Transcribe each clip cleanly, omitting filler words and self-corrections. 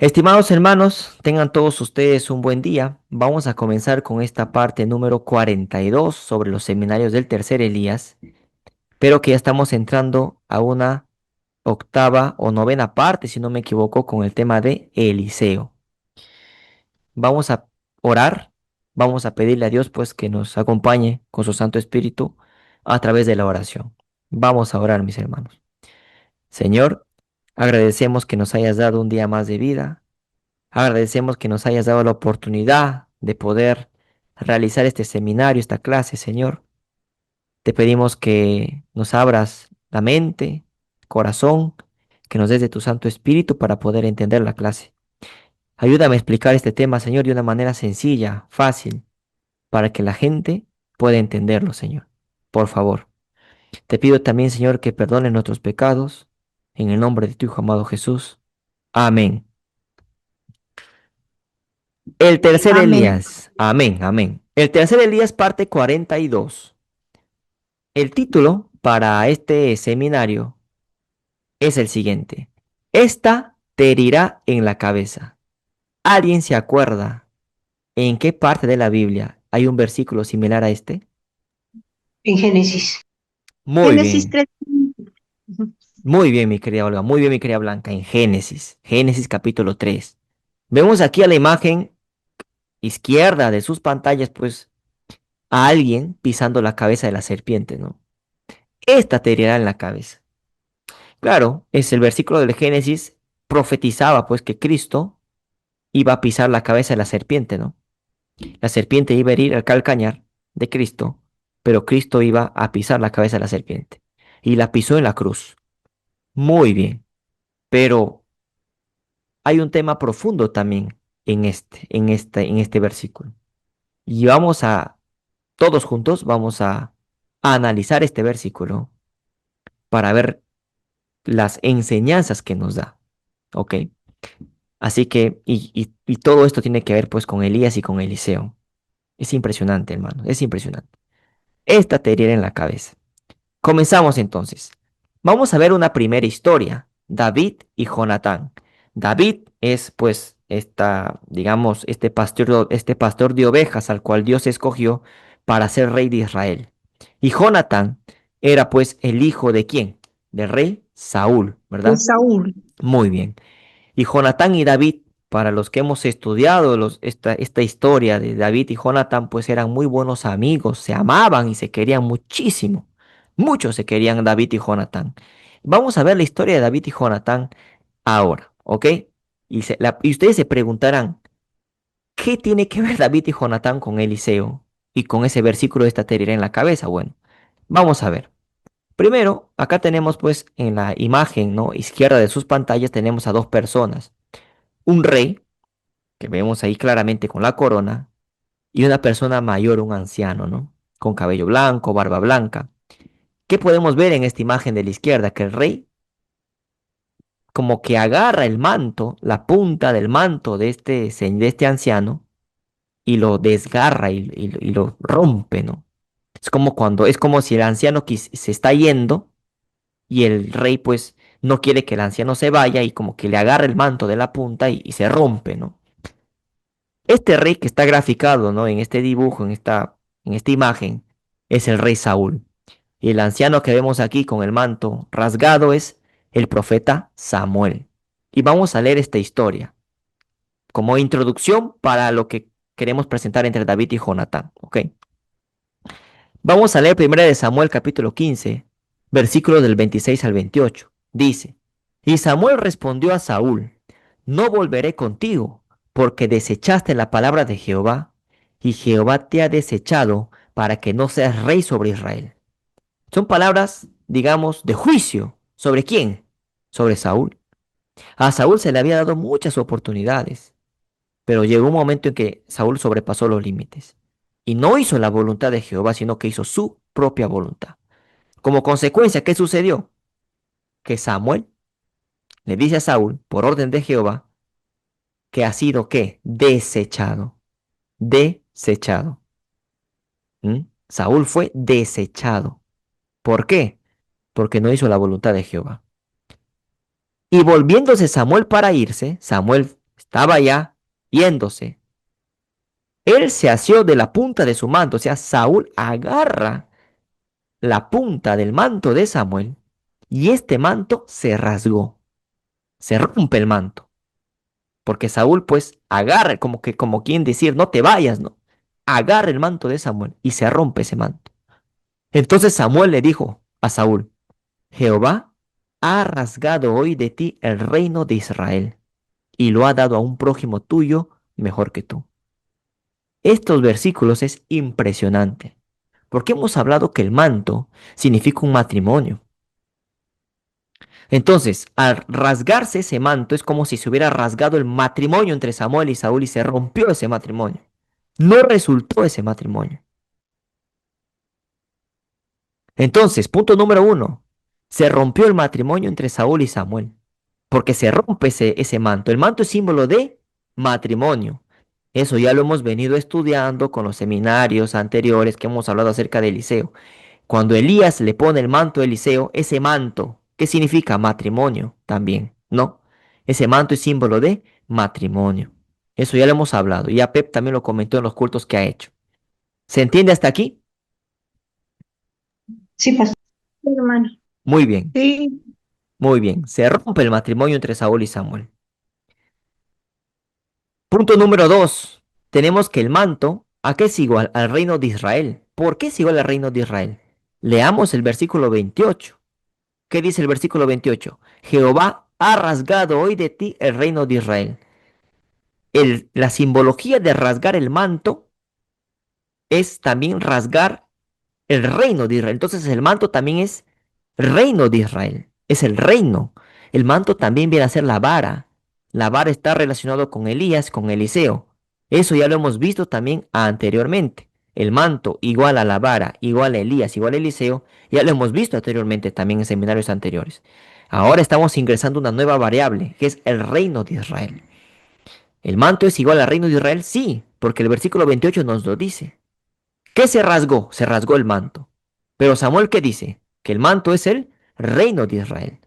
Estimados hermanos, tengan todos ustedes un buen día. Vamos a comenzar con esta parte número 42 sobre los seminarios del tercer Elías, pero que ya estamos entrando a una octava o novena parte, si no me equivoco, con el tema de Eliseo. Vamos a orar, vamos a pedirle a Dios pues que nos acompañe con su Santo Espíritu a través de la oración. Vamos a orar, mis hermanos. Señor, agradecemos que nos hayas dado un día más de vida. Agradecemos que nos hayas dado la oportunidad de poder realizar este seminario, esta clase, Señor. Te pedimos que nos abras la mente, corazón, que nos des de tu Santo Espíritu para poder entender la clase. Ayúdame a explicar este tema, Señor, de una manera sencilla, fácil, para que la gente pueda entenderlo, Señor. Por favor. Te pido también, Señor, que perdones nuestros pecados, en el nombre de tu Hijo amado Jesús. Amén. El tercer Amén. Elías. Amén, amén. El tercer Elías, parte 42. El título para este seminario es el siguiente. Esta te herirá en la cabeza. ¿Alguien se acuerda en qué parte de la Biblia hay un versículo similar a este? En Génesis. Muy Génesis bien, 3. Ujú. muy bien, mi querida Olga, muy bien, mi querida Blanca, en Génesis, Génesis capítulo 3. Vemos aquí a la imagen izquierda de sus pantallas, pues, a alguien pisando la cabeza de la serpiente, ¿no? Esta te herirá en la cabeza. Claro, es el versículo del Génesis profetizaba pues que Cristo iba a pisar la cabeza de la serpiente, ¿no? La serpiente iba a herir al calcañar de Cristo, pero Cristo iba a pisar la cabeza de la serpiente y la pisó en la cruz. Muy bien, pero hay un tema profundo también en este versículo. Y todos juntos vamos a analizar este versículo para ver las enseñanzas que nos da. ¿Ok? Así que, y todo esto tiene que ver pues con Elías y con Eliseo. Es impresionante, hermano, es impresionante. Esta te herirá en la cabeza. Comenzamos entonces. Vamos a ver una primera historia, David y Jonatán. David es pues digamos, este pastor de ovejas al cual Dios escogió para ser rey de Israel. Y Jonatán era pues el hijo de quién? Del rey Saúl, De ¿verdad? Saúl. Muy bien. Y Jonatán y David, para los que hemos estudiado esta historia de David y Jonatán, pues eran muy buenos amigos, se amaban y se querían muchísimo. Muchos se querían David y Jonatán. Vamos a ver la historia de David y Jonatán ahora, ¿ok? Y ustedes se preguntarán, ¿qué tiene que ver David y Jonatán con Eliseo y con ese versículo de esta te herirá en la cabeza? Bueno, vamos a ver. Primero, acá tenemos pues en la imagen, ¿no? Izquierda de sus pantallas tenemos a dos personas, un rey, que vemos ahí claramente con la corona, y una persona mayor, un anciano, ¿no? Con cabello blanco, barba blanca. ¿Qué podemos ver en esta imagen de la izquierda? Que el rey como que agarra el manto, la punta del manto de este anciano, y lo desgarra y lo rompe, ¿no? Es como si el anciano se está yendo y el rey pues no quiere que el anciano se vaya y como que le agarra el manto de la punta y se rompe, ¿no? Este rey que está graficado, ¿no? En este dibujo, en esta imagen, es el rey Saúl. Y el anciano que vemos aquí con el manto rasgado es el profeta Samuel. Y vamos a leer esta historia como introducción para lo que queremos presentar entre David y Jonatán, ¿ok? Vamos a leer primero de Samuel capítulo 15, versículos del 26 al 28. Dice, y Samuel respondió a Saúl, no volveré contigo, porque desechaste la palabra de Jehová, y Jehová te ha desechado para que no seas rey sobre Israel. Son palabras, digamos, de juicio. ¿Sobre quién? Sobre Saúl. A Saúl se le había dado muchas oportunidades, pero llegó un momento en que Saúl sobrepasó los límites y no hizo la voluntad de Jehová, sino que hizo su propia voluntad. Como consecuencia, ¿qué sucedió? Que Samuel le dice a Saúl, por orden de Jehová, que ha sido, ¿qué? Desechado. Desechado. ¿Mm? Saúl fue desechado. ¿Por qué? Porque no hizo la voluntad de Jehová. Y volviéndose Samuel para irse, Samuel estaba ya yéndose. Él se asió de la punta de su manto, o sea, Saúl agarra la punta del manto de Samuel y este manto se rasgó, se rompe el manto, porque Saúl pues agarra, como que como quien decir, no te vayas, ¿no? Agarra el manto de Samuel y se rompe ese manto. Entonces Samuel le dijo a Saúl, Jehová ha rasgado hoy de ti el reino de Israel y lo ha dado a un prójimo tuyo mejor que tú. Estos versículos es impresionante, porque hemos hablado que el manto significa un matrimonio. Entonces, al rasgarse ese manto es como si se hubiera rasgado el matrimonio entre Samuel y Saúl y se rompió ese matrimonio. No resultó ese matrimonio. Entonces, punto número uno, se rompió el matrimonio entre Saúl y Samuel, porque se rompe ese manto. El manto es símbolo de matrimonio. Eso ya lo hemos venido estudiando con los seminarios anteriores que hemos hablado acerca de Eliseo. Cuando Elías le pone el manto a Eliseo, ese manto, ¿qué significa? Matrimonio también, ¿no? Ese manto es símbolo de matrimonio. Eso ya lo hemos hablado. Y ya Pep también lo comentó en los cultos que ha hecho. ¿Se entiende hasta aquí? Sí, pastor, hermano. Muy bien, Sí, muy bien. Se rompe el matrimonio entre Saúl y Samuel. Punto número dos. Tenemos que el manto, ¿a qué es igual? Al reino de Israel. ¿Por qué es igual al reino de Israel? Leamos el versículo 28. ¿Qué dice el versículo 28? Jehová ha rasgado hoy de ti el reino de Israel. La simbología de rasgar el manto es también rasgar el reino de Israel. Entonces el manto también es reino de Israel. Es el reino. El manto también viene a ser la vara. La vara está relacionado con Elías, con Eliseo. Eso ya lo hemos visto también anteriormente. El manto igual a la vara, igual a Elías, igual a Eliseo, ya lo hemos visto anteriormente también en seminarios anteriores. Ahora estamos ingresando una nueva variable, que es el reino de Israel. ¿El manto es igual al reino de Israel? Sí, porque el versículo 28 nos lo dice. ¿Qué se rasgó? Se rasgó el manto. Pero Samuel, ¿qué dice? Que el manto es el reino de Israel.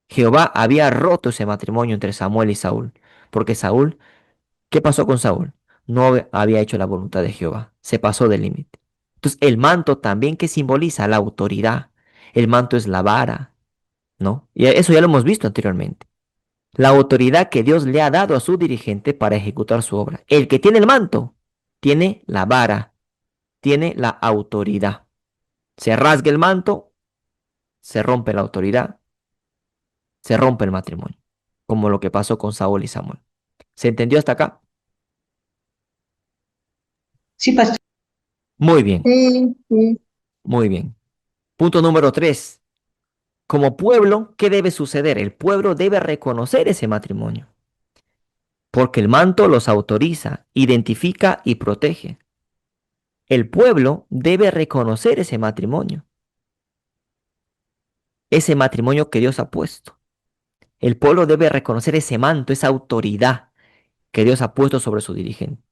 Jehová había roto ese matrimonio entre Samuel y Saúl, porque Saúl, ¿qué pasó con Saúl? No había hecho la voluntad de Jehová, se pasó del límite. Entonces, el manto también que simboliza la autoridad. El manto es la vara, ¿no? Y eso ya lo hemos visto anteriormente. La autoridad que Dios le ha dado a su dirigente para ejecutar su obra. El que tiene el manto, tiene la vara, tiene la autoridad. Se rasga el manto, se rompe la autoridad, se rompe el matrimonio, como lo que pasó con Saúl y Samuel. ¿Se entendió hasta acá? sí, pastor. Muy bien, Sí, sí. muy bien. Punto número tres. Como pueblo, ¿qué debe suceder? El pueblo debe reconocer ese matrimonio, porque el manto los autoriza, identifica y protege. El pueblo debe reconocer ese matrimonio que Dios ha puesto. El pueblo debe reconocer ese manto, esa autoridad que Dios ha puesto sobre su dirigente.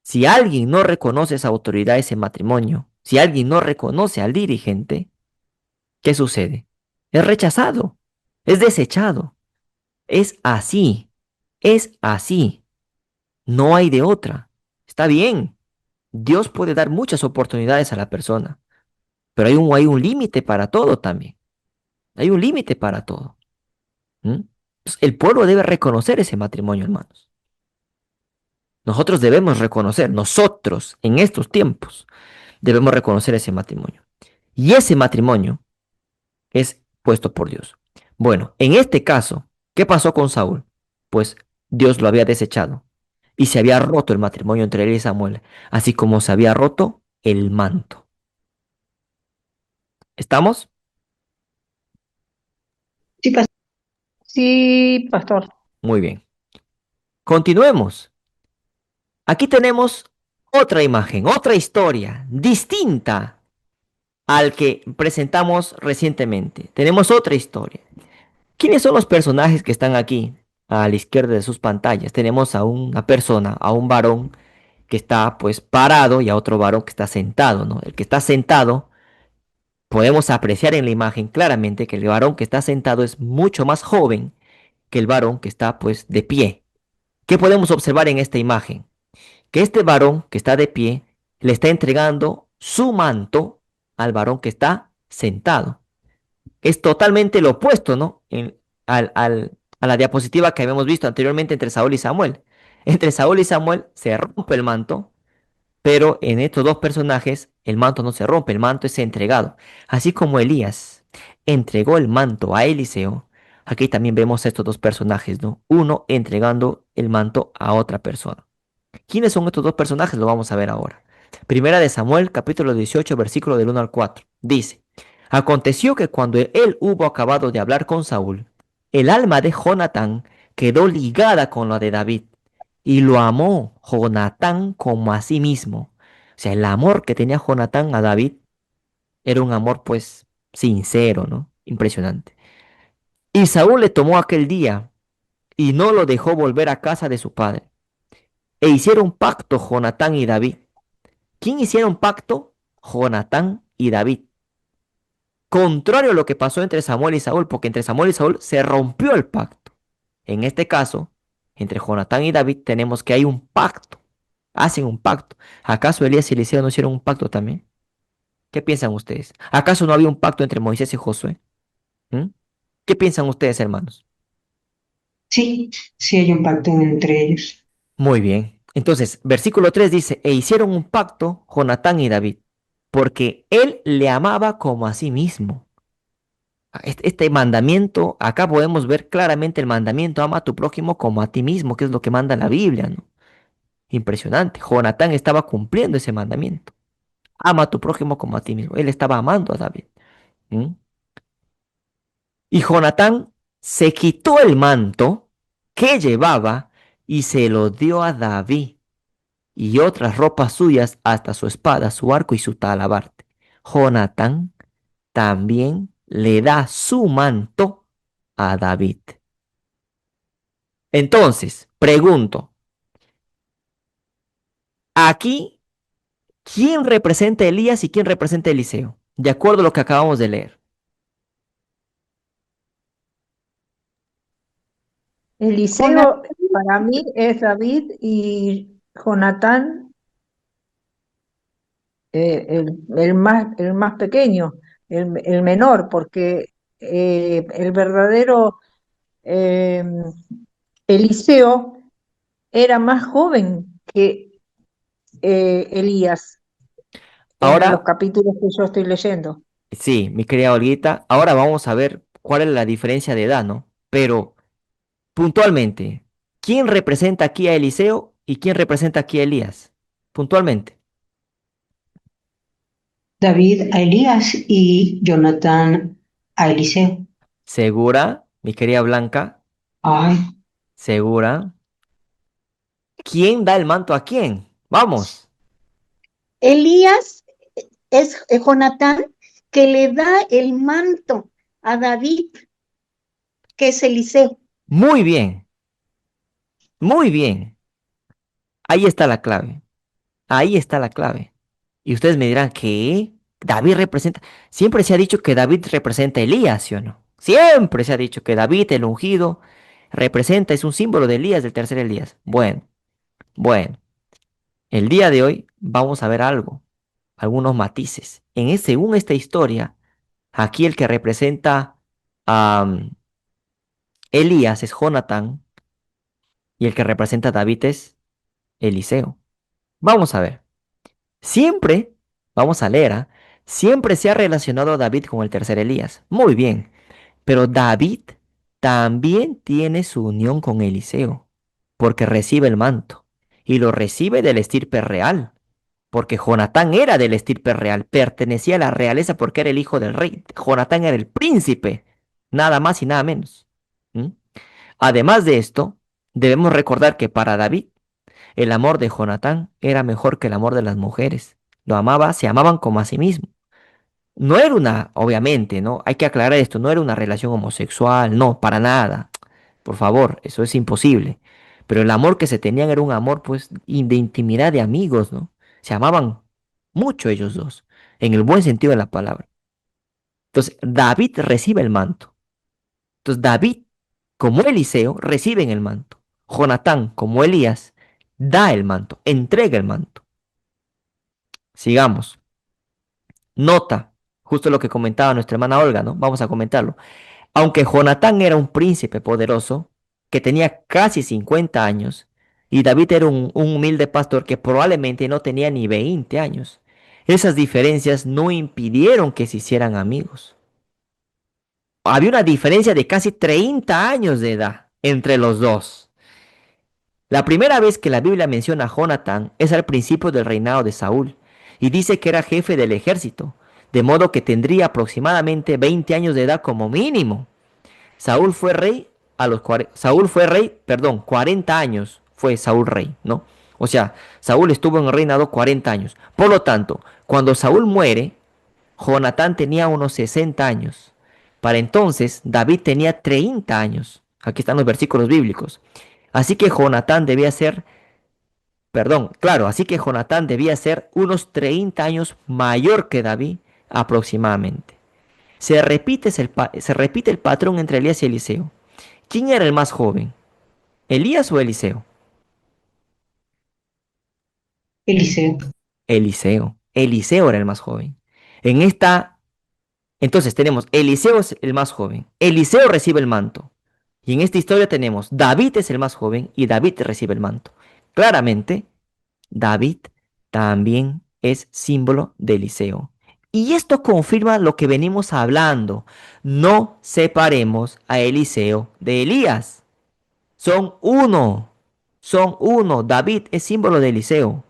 Si alguien no reconoce esa autoridad, ese matrimonio, si alguien no reconoce al dirigente, ¿qué sucede? Es rechazado, es desechado. Es así, es así. No hay de otra. Está bien. Dios puede dar muchas oportunidades a la persona, pero hay un límite para todo también. Hay un límite para todo. ¿Mm? Pues el pueblo debe reconocer ese matrimonio, hermanos. Nosotros debemos reconocer, nosotros en estos tiempos, debemos reconocer ese matrimonio. Y ese matrimonio es puesto por Dios. Bueno, en este caso, ¿qué pasó con Saúl? Pues Dios lo había desechado y se había roto el matrimonio entre él y Samuel, así como se había roto el manto. ¿Estamos? Sí, sí, pastor. Muy bien. Continuemos. Aquí tenemos otra imagen, otra historia distinta al que presentamos recientemente. Tenemos otra historia. ¿Quiénes son los personajes que están aquí a la izquierda de sus pantallas? Tenemos a una persona, a un varón que está pues parado y a otro varón que está sentado, ¿no? El que está sentado, podemos apreciar en la imagen claramente que el varón que está sentado es mucho más joven que el varón que está pues de pie. ¿Qué podemos observar en esta imagen? Que este varón que está de pie le está entregando su manto al varón que está sentado. Es totalmente lo opuesto, ¿no? A la diapositiva que habíamos visto anteriormente entre Saúl y Samuel. Entre Saúl y Samuel se rompe el manto, pero en estos dos personajes el manto no se rompe, el manto es entregado. Así como Elías entregó el manto a Eliseo, aquí también vemos estos dos personajes, ¿no? Uno entregando el manto a otra persona. ¿Quiénes son estos dos personajes? Lo vamos a ver ahora. Primera de Samuel, capítulo 18, versículo del 1 al 4. Dice, aconteció que cuando él hubo acabado de hablar con Saúl, el alma de Jonatán quedó ligada con la de David, y lo amó Jonatán como a sí mismo. O sea, el amor que tenía Jonatán a David era un amor pues sincero, ¿no? Impresionante. Y Saúl le tomó aquel día y no lo dejó volver a casa de su padre. E hicieron pacto Jonatán y David. ¿Quién hicieron pacto? Jonatán y David. Contrario a lo que pasó entre Samuel y Saúl, porque entre Samuel y Saúl se rompió el pacto. En este caso, entre Jonatán y David tenemos que hay un pacto. Hacen un pacto. ¿Acaso Elías y Eliseo no hicieron un pacto también? ¿Qué piensan ustedes? ¿Acaso no había un pacto entre Moisés y Josué? ¿Mm? ¿Qué piensan ustedes, hermanos? Sí, sí hay un pacto entre ellos. Muy bien. Entonces, versículo 3 dice, e hicieron un pacto Jonatán y David, porque él le amaba como a sí mismo. Este mandamiento, acá podemos ver claramente el mandamiento, ama a tu prójimo como a ti mismo, que es lo que manda la Biblia, ¿no? Impresionante. Jonatán estaba cumpliendo ese mandamiento. Ama a tu prójimo como a ti mismo. Él estaba amando a David. ¿Mm? Y Jonatán se quitó el manto que llevaba y se lo dio a David y otras ropas suyas hasta su espada, su arco y su talabarte. Jonatán también le da su manto a David. Entonces, pregunto, aquí, ¿quién representa a Elías y quién representa a Eliseo? De acuerdo a lo que acabamos de leer. Eliseo para mí es David y Jonatán el más pequeño, el menor, porque el verdadero eh, Eliseo era más joven que Elías en los Ahora, capítulos que yo estoy leyendo. sí, mi querida Olguita, ahora vamos a ver cuál es la diferencia de edad, ¿no? Pero puntualmente, ¿quién representa aquí a Eliseo y quién representa aquí a Elías? Puntualmente. David a Elías y Jonatán a Eliseo. ¿Segura, mi querida Blanca? Ay, ¿Segura? ¿Quién da el manto a quién? Vamos. Elías es Jonatán que le da el manto a David, que es Eliseo. Muy bien, muy bien. Ahí está la clave. Ahí está la clave. Y ustedes me dirán, ¿qué? David representa. Siempre se ha dicho que David representa a Elías, ¿sí o no? Siempre se ha dicho que David, el ungido, representa, es un símbolo de Elías, del tercer Elías. Bueno, bueno. El día de hoy vamos a ver algo, algunos matices. Según esta historia, aquí el que representa a Elías es Jonatán y el que representa a David es Eliseo. Vamos a ver. Siempre, vamos a leer, ¿ah? Siempre se ha relacionado a David con el tercer Elías. Muy bien, pero David también tiene su unión con Eliseo, porque recibe el manto y lo recibe del estirpe real, porque Jonatán era del estirpe real, pertenecía a la realeza porque era el hijo del rey. Jonatán era el príncipe, nada más y nada menos. ¿Mm? Además de esto, debemos recordar que para David el amor de Jonatán era mejor que el amor de las mujeres. Lo amaba, se amaban como a sí mismo. No era una, obviamente, ¿no? Hay que aclarar esto, no era una relación homosexual, no, para nada. Por favor, eso es imposible. Pero el amor que se tenían era un amor, pues, de intimidad de amigos, ¿no? Se amaban mucho ellos dos, en el buen sentido de la palabra. Entonces, David recibe el manto. Entonces, David como Eliseo, reciben el manto. Jonatán, como Elías, da el manto, entrega el manto. Sigamos. Nota, justo lo que comentaba nuestra hermana Olga, ¿no? Vamos a comentarlo. Aunque Jonatán era un príncipe poderoso, que tenía casi 50 años, y David era un humilde pastor que probablemente no tenía ni 20 años, esas diferencias no impidieron que se hicieran amigos. Había una diferencia de casi 30 años de edad entre los dos. La primera vez que la Biblia menciona a Jonatán es al principio del reinado de Saúl, y dice que era jefe del ejército, de modo que tendría aproximadamente 20 años de edad como mínimo. Saúl fue rey, perdón, 40 años fue Saúl rey, ¿no? O sea, Saúl estuvo en el reinado 40 años. Por lo tanto, cuando Saúl muere, Jonatán tenía unos 60 años. Para entonces, David tenía 30 años. Aquí están los versículos bíblicos. Así que Jonatán debía ser, perdón, claro, así que Jonatán debía ser unos 30 años mayor que David aproximadamente. Se repite el patrón entre Elías y Eliseo. ¿Quién era el más joven? ¿Elías o Eliseo? Eliseo. Eliseo. Eliseo era el más joven. En esta, entonces tenemos Eliseo es el más joven. Eliseo recibe el manto. Y en esta historia tenemos David es el más joven y David recibe el manto. Claramente, David también es símbolo de Eliseo. Y esto confirma lo que venimos hablando. No separemos a Eliseo de Elías. Son uno. Son uno. David es símbolo de Eliseo.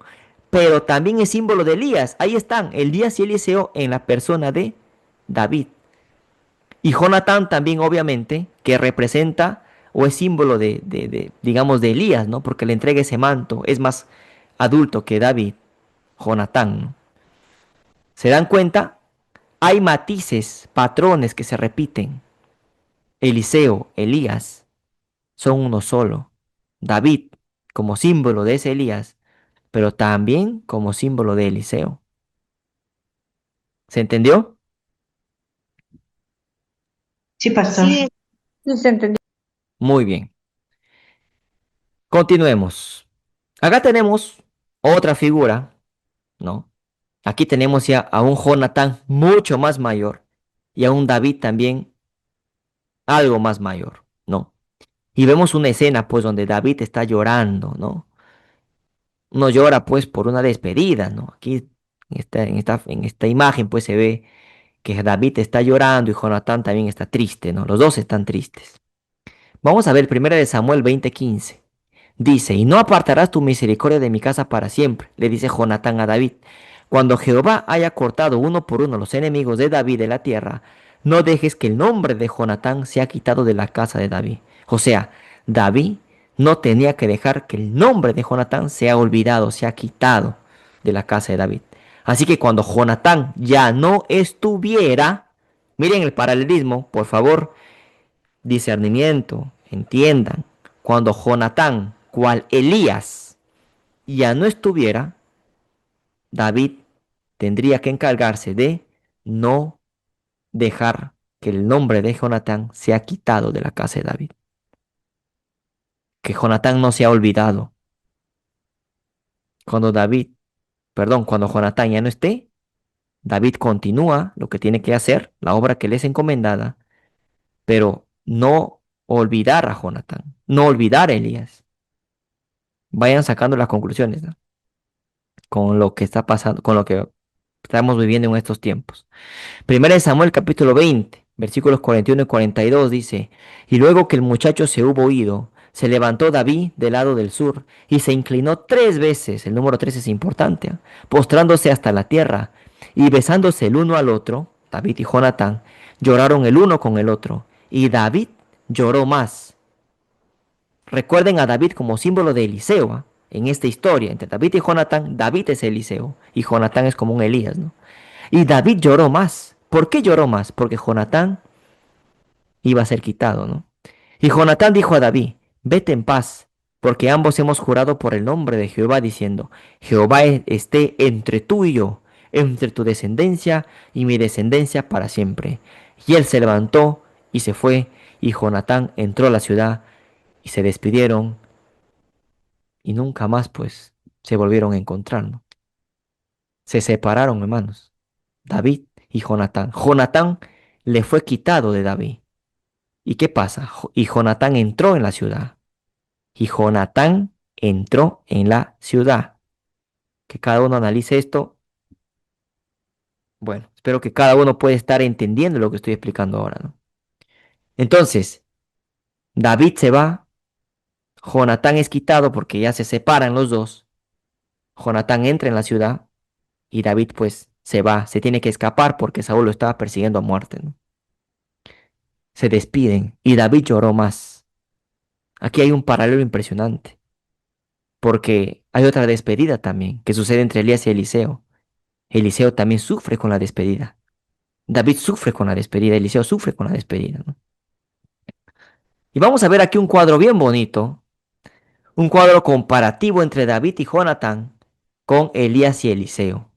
Pero también es símbolo de Elías. Ahí están, Elías y Eliseo en la persona de David. Y Jonatán también, obviamente, que representa o es símbolo digamos, de Elías, ¿no? Porque le entrega ese manto. Es más adulto que David, Jonatán, ¿no? ¿Se dan cuenta? Hay matices, patrones que se repiten. Eliseo, Elías, son uno solo. David, como símbolo de ese Elías, pero también como símbolo de Eliseo. ¿Se entendió? Sí, pastor. Sí, sí se entendió. Muy bien. Continuemos. Acá tenemos otra figura, ¿no? Aquí tenemos ya a un Jonatán mucho más mayor y a un David también algo más mayor, ¿no? Y vemos una escena, pues, donde David está llorando, ¿no? No llora, pues, por una despedida, ¿no? Aquí, en esta imagen, pues, se ve que David está llorando y Jonatán también está triste, ¿no? Los dos están tristes. Vamos a ver 1 de Samuel 20:15. Dice, y no apartarás tu misericordia de mi casa para siempre, le dice Jonatán a David. Cuando Jehová haya cortado uno por uno los enemigos de David de la tierra, no dejes que el nombre de Jonatán sea quitado de la casa de David. O sea, David no tenía que dejar que el nombre de Jonatán sea olvidado, sea quitado de la casa de David. Así que cuando Jonatán ya no estuviera, miren el paralelismo, por favor, discernimiento, entiendan, cuando Jonatán, cual Elías, ya no estuviera, David tendría que encargarse de no dejar que el nombre de Jonatán sea quitado de la casa de David. Que Jonatán no sea olvidado. Cuando cuando Jonatán ya no esté, David continúa lo que tiene que hacer, la obra que le es encomendada, pero no olvidar a Jonatán, no olvidar a Elías. Vayan sacando las conclusiones, ¿no? Con lo que está pasando, con lo que estamos viviendo en estos tiempos. Primera de Samuel capítulo 20, versículos 41 y 42 dice, y luego que el muchacho se hubo ido, se levantó David del lado del sur y se inclinó 3 veces, el número 3 es importante, postrándose hasta la tierra y besándose el uno al otro, David y Jonatán, lloraron el uno con el otro y David lloró más. Recuerden a David como símbolo de Eliseo, ¿ah? En esta historia, entre David y Jonatán, David es Eliseo y Jonatán es como un Elías, ¿no? Y David lloró más. ¿Por qué lloró más? Porque Jonatán iba a ser quitado, ¿no? Y Jonatán dijo a David, vete en paz, porque ambos hemos jurado por el nombre de Jehová, diciendo, Jehová esté entre tú y yo, entre tu descendencia y mi descendencia para siempre. Y él se levantó y se fue, y Jonatán entró a la ciudad y se despidieron y nunca más pues se volvieron a encontrar, ¿no? Se separaron, hermanos, David y Jonatán. Jonatán le fue quitado de David. ¿Y qué pasa? Y Jonatán entró en la ciudad. Y Jonatán entró en la ciudad. Que cada uno analice esto. Bueno, espero que cada uno pueda estar entendiendo lo que estoy explicando ahora, ¿no? Entonces, David se va, Jonatán es quitado porque ya se separan los dos. Jonatán entra en la ciudad y David pues se va, se tiene que escapar porque Saúl lo estaba persiguiendo a muerte, ¿no? Se despiden y David lloró más. Aquí hay un paralelo impresionante, porque hay otra despedida también que sucede entre Elías y Eliseo. Eliseo también sufre con la despedida. David sufre con la despedida, Eliseo sufre con la despedida, ¿no? Y vamos a ver aquí un cuadro bien bonito, un cuadro comparativo entre David y Jonatán con Elías y Eliseo.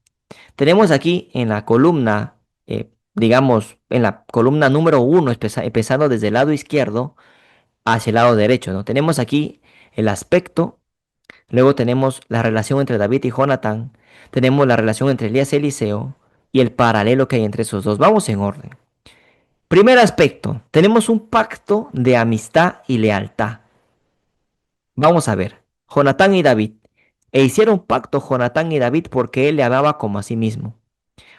Tenemos aquí en la columna, digamos, en la columna número uno, empezando desde el lado izquierdo hacia el lado derecho, ¿no? Tenemos aquí el aspecto, luego tenemos la relación entre David y Jonatán, tenemos la relación entre Elías y Eliseo y el paralelo que hay entre esos dos. Vamos en orden. Primer aspecto, tenemos un pacto de amistad y lealtad. Vamos a ver, Jonatán y David. E hicieron pacto Jonatán y David porque él le amaba como a sí mismo.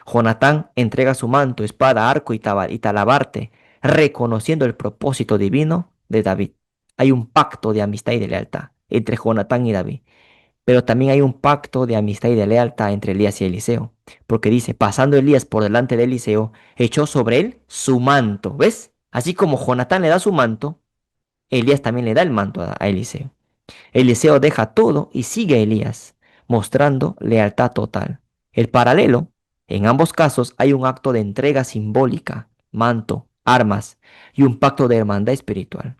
Jonatán entrega su manto, espada, arco y talabarte, reconociendo el propósito divino de David. Hay un pacto de amistad y de lealtad entre Jonatán y David. Pero también hay un pacto de amistad y de lealtad entre Elías y Eliseo. Porque dice, pasando Elías por delante de Eliseo, echó sobre él su manto. ¿Ves? Así como Jonatán le da su manto, Elías también le da el manto a Eliseo. Eliseo deja todo y sigue a Elías, mostrando lealtad total. El paralelo, en ambos casos hay un acto de entrega simbólica, manto, armas y un pacto de hermandad espiritual.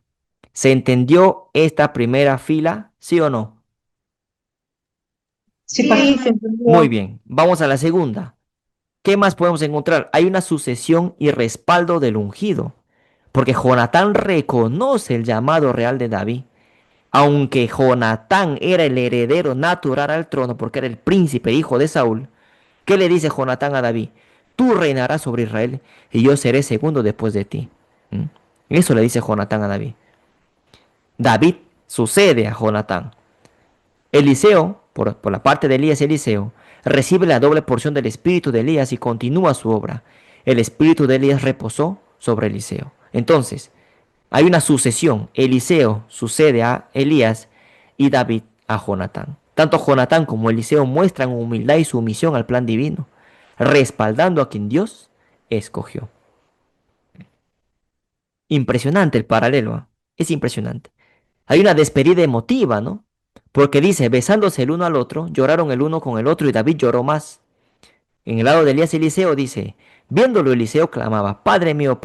¿Se entendió esta primera fila? ¿Sí o no? Sí, Sí, pastor. se Muy entendió. bien, vamos a la segunda. ¿Qué más podemos encontrar? Hay una sucesión y respaldo del ungido, porque Jonatán reconoce el llamado real de David. Aunque Jonatán era el heredero natural al trono, porque era el príncipe hijo de Saúl, ¿qué le dice Jonatán a David? Tú reinarás sobre Israel y yo seré segundo después de ti. ¿Mm? Eso le dice Jonatán a David. David sucede a Jonatán. Eliseo, por la parte de Elías y Eliseo, recibe la doble porción del espíritu de Elías y continúa su obra. El espíritu de Elías reposó sobre Eliseo. Entonces, hay una sucesión. Eliseo sucede a Elías y David a Jonatán. Tanto Jonatán como Eliseo muestran humildad y sumisión al plan divino, respaldando a quien Dios escogió. Impresionante el paralelo, ¿ah? Es impresionante. Hay una despedida emotiva, ¿no? Porque dice, besándose el uno al otro, lloraron el uno con el otro y David lloró más. En el lado de Elías y Eliseo dice, viéndolo Eliseo clamaba, Padre mío,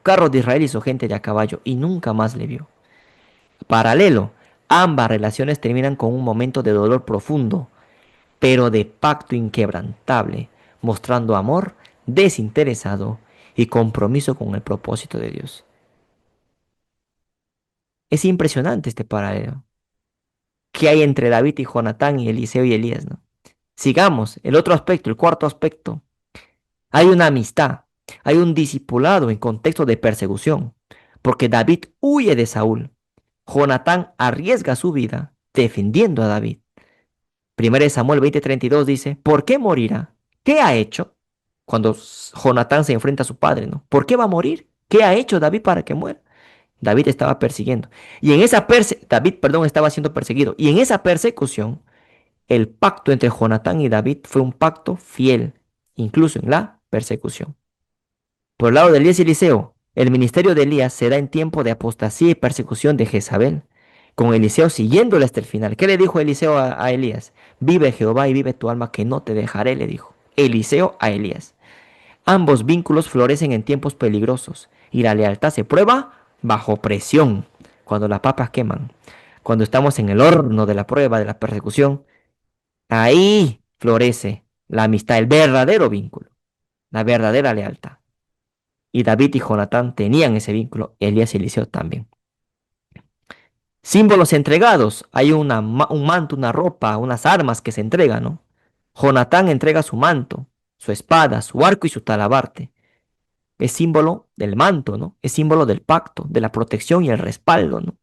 carros de Israel y su gente de a caballo, y nunca más le vio. Paralelo, ambas relaciones terminan con un momento de dolor profundo, pero de pacto inquebrantable, mostrando amor desinteresado y compromiso con el propósito de Dios. Es impresionante este paralelo que hay entre David y Jonatán y Eliseo y Elías, ¿no? Sigamos, el otro aspecto, el cuarto aspecto. Hay una amistad, hay un discipulado en contexto de persecución, porque David huye de Saúl. Jonatán arriesga su vida defendiendo a David. 1 Samuel 20:32 dice, ¿por qué morirá? ¿Qué ha hecho? Cuando Jonatán se enfrenta a su padre, ¿no? ¿Por qué va a morir? ¿Qué ha hecho David para que muera? David estaba persiguiendo. Y en esa David, perdón, estaba siendo perseguido. Y en esa persecución, el pacto entre Jonatán y David fue un pacto fiel, incluso en la persecución. Por el lado de Elías y Eliseo, el ministerio de Elías se da en tiempo de apostasía y persecución de Jezabel, con Eliseo siguiéndole hasta el final. ¿Qué le dijo Eliseo a Elías? Vive Jehová y vive tu alma que no te dejaré, le dijo Eliseo a Elías. Ambos vínculos florecen en tiempos peligrosos y la lealtad se prueba bajo presión, cuando las papas queman, cuando estamos en el horno de la prueba, de la persecución. Ahí florece la amistad, el verdadero vínculo, la verdadera lealtad. Y David y Jonatán tenían ese vínculo, Elías y Eliseo también. Símbolos entregados. Hay un manto, una ropa, unas armas que se entregan, ¿no? Jonatán entrega su manto, su espada, su arco y su talabarte. Es símbolo del manto, ¿no? Es símbolo del pacto, de la protección y el respaldo, ¿no?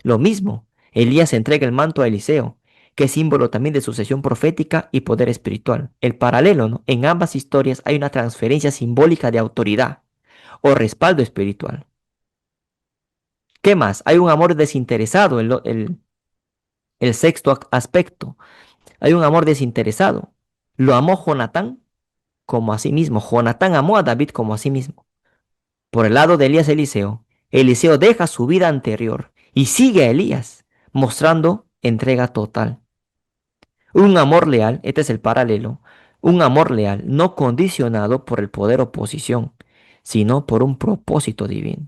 Lo mismo, Elías entrega el manto a Eliseo, que es símbolo también de sucesión profética y poder espiritual. El paralelo, ¿no? En ambas historias hay una transferencia simbólica de autoridad o respaldo espiritual. ¿Qué más? Hay un amor desinteresado, el sexto aspecto. Hay un amor desinteresado. Lo amó Jonatán como a sí mismo. Jonatán amó a David como a sí mismo. Por el lado de Elías Eliseo, Eliseo deja su vida anterior y sigue a Elías, mostrando entrega total. Un amor leal, este es el paralelo, un amor leal no condicionado por el poder o posición, sino por un propósito divino.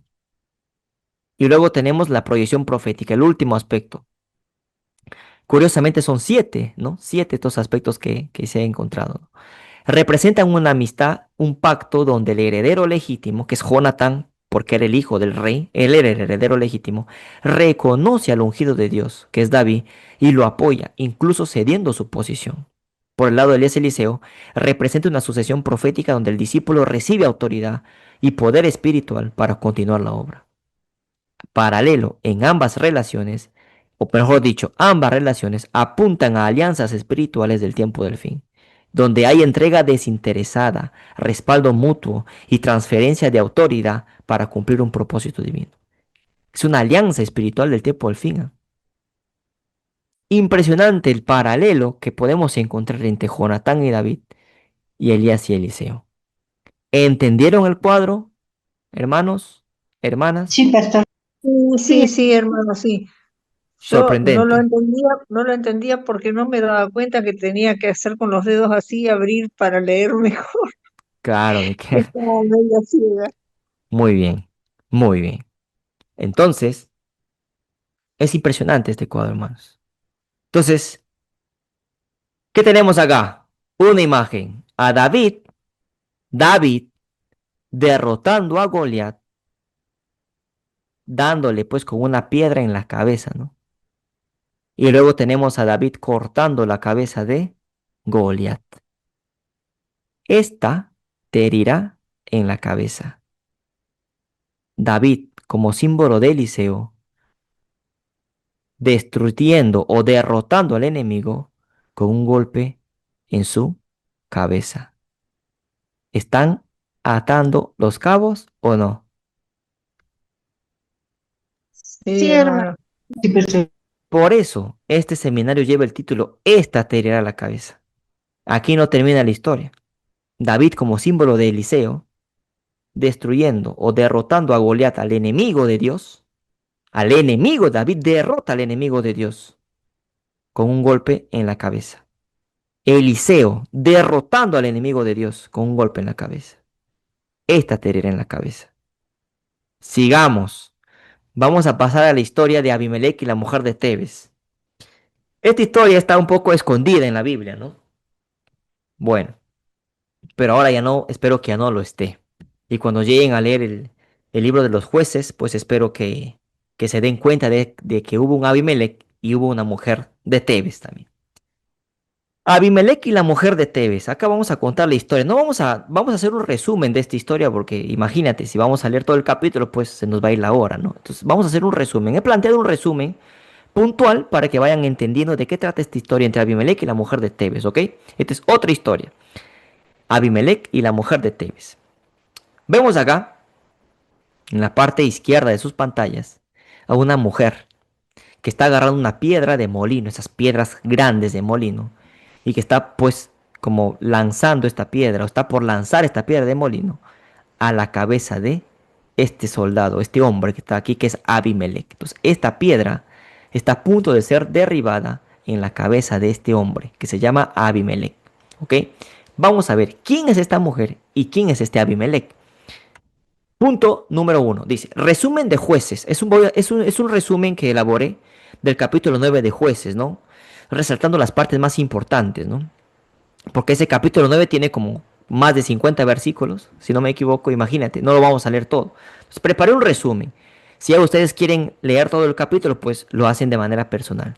Y luego tenemos la proyección profética, el último aspecto. Curiosamente son 7, ¿no? 7 estos aspectos que se han encontrado, ¿no? Representan una amistad, un pacto donde el heredero legítimo, que es Jonatán, porque era el hijo del rey, él era el heredero legítimo, reconoce al ungido de Dios, que es David, y lo apoya, incluso cediendo su posición. Por el lado de Elías Eliseo, representa una sucesión profética donde el discípulo recibe autoridad y poder espiritual para continuar la obra. Paralelo en ambas relaciones, o mejor dicho, ambas relaciones apuntan a alianzas espirituales del tiempo del fin, donde hay entrega desinteresada, respaldo mutuo y transferencia de autoridad para cumplir un propósito divino. Es una alianza espiritual del tiempo del fin. Impresionante el paralelo que podemos encontrar entre Jonatán y David y Elías y Eliseo. ¿Entendieron el cuadro, hermanos, hermanas? Sí, pastor. Sí, Sí, hermano, sí. Yo Sorprendente. no lo entendía porque no me daba cuenta que tenía que hacer con los dedos así, abrir para leer mejor. Claro, de que Estaba media ciega. muy bien, muy bien. Entonces, es impresionante este cuadro, hermanos. Entonces, ¿qué tenemos acá? Una imagen a David derrotando a Goliat, dándole pues con una piedra en la cabeza, ¿no? Y luego tenemos a David cortando la cabeza de Goliat. Esta te herirá en la cabeza. David, como símbolo de Eliseo, destruyendo o derrotando al enemigo con un golpe en su cabeza. ¿Están atando los cabos o no? Sí, sí, hermano. hermano. Sí, pastor. Por eso, este seminario lleva el título Esta te herirá la cabeza. Aquí no termina la historia. David, como símbolo de Eliseo, destruyendo o derrotando a Goliat, al enemigo de Dios, al enemigo, David derrota al enemigo de Dios con un golpe en la cabeza. Eliseo derrotando al enemigo de Dios con un golpe en la cabeza. Esta te herirá en la cabeza. Sigamos. Vamos a pasar a la historia de Abimelech y la mujer de Tebes. Esta historia está un poco escondida en la Biblia, ¿no? Bueno, pero ahora ya no, espero que ya no lo esté. Y cuando lleguen a leer el libro de los jueces, pues espero que se den cuenta de que hubo un Abimelech y hubo una mujer de Tebes también. Abimelech y la mujer de Tebes. Acá vamos a contar la historia. No vamos a hacer un resumen de esta historia porque imagínate, si vamos a leer todo el capítulo, pues se nos va a ir la hora, ¿no? Entonces vamos a hacer un resumen. He planteado un resumen puntual para que vayan entendiendo de qué trata esta historia entre Abimelech y la mujer de Tebes, ¿ok? Esta es otra historia. Abimelech y la mujer de Tebes. Vemos acá, en la parte izquierda de sus pantallas, a una mujer que está agarrando una piedra de molino, esas piedras grandes de molino, y que está pues como lanzando esta piedra, o está por lanzar esta piedra de molino a la cabeza de este soldado, este hombre que está aquí, que es Abimelech. Entonces, esta piedra está a punto de ser derribada en la cabeza de este hombre, que se llama Abimelech. ¿Ok? Vamos a ver quién es esta mujer y quién es este Abimelech. Punto número 1. Dice, resumen de jueces. Es un resumen que elaboré del capítulo 9 de jueces, ¿no? Resaltando las partes más importantes, ¿no? Porque ese capítulo 9 tiene como más de 50 versículos, si no me equivoco, imagínate, no lo vamos a leer todo. Entonces, preparé un resumen. Si ya ustedes quieren leer todo el capítulo, pues lo hacen de manera personal.